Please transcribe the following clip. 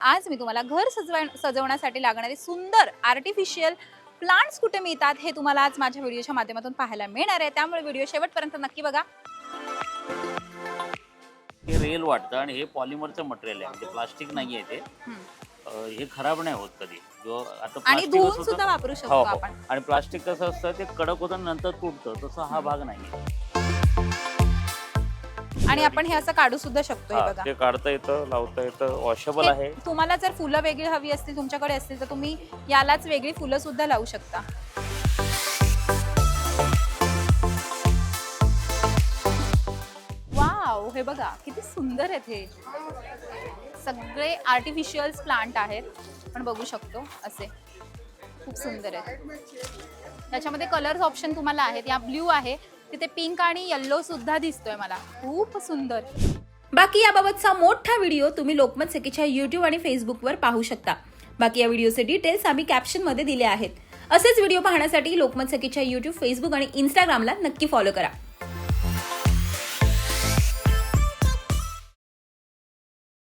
आज मी तुम्हाला घर सजवण्यासाठी लागणारे सुंदर आर्टिफिशियल प्लांट्स कुठे मिळतात हे तुम्हाला आज माझ्या व्हिडिओच्या माध्यमातून पाहायला मिळणार आहे। त्यामुळे व्हिडिओ शेवटपर्यंत नक्की बघा। हे रेल वाटतं आणि हे पॉलिमरचं मटेरियल आहे, म्हणजे प्लास्टिक नाही आहे ते। हे खराब नाही होत कधी। जो आता आणि धुवून सुद्धा वापरू शकतो आपण। आणि प्लास्टिक कसं असतं ते कडक होतं नंतर तुटतं, तसं हा भाग नाही। आणि आपण हे असं काढू सुद्धा शकतो। हे बघा, ते काढता येतं, लावता येतं, वॉशेबल आहे। तुम्हाला जर फुलं वेगळी हवी असतील तुमच्याकडे असतील तर तुम्ही यालाच वेगळी फुलं सुद्धा लावू शकता। वाव, हे बघा किती सुंदर आहेत। हे सगळे आर्टिफिशियल प्लांट आहेत, आपण बघू शकतो असे खूप सुंदर आहेत। त्याच्यामध्ये कलर्स ऑप्शन तुम्हाला आहेत। या ब्ल्यू आहे, तिथे पिंक आणि येलो सुद्धा दिसतोय मला, खूप सुंदर। बाकी याबाबतचा मोठा व्हिडिओ तुम्ही लोकमत सखीच्या YouTube आणि फेसबुकवर पाहू शकता। बाकी या व्हिडिओचे डिटेल्स आम्ही कॅप्शन मध्ये दिले आहेत। असेच व्हिडिओ पाहण्यासाठी लोकमत सखीच्या YouTube, फेसबुक आणि Instagramला नक्की फॉलो करा।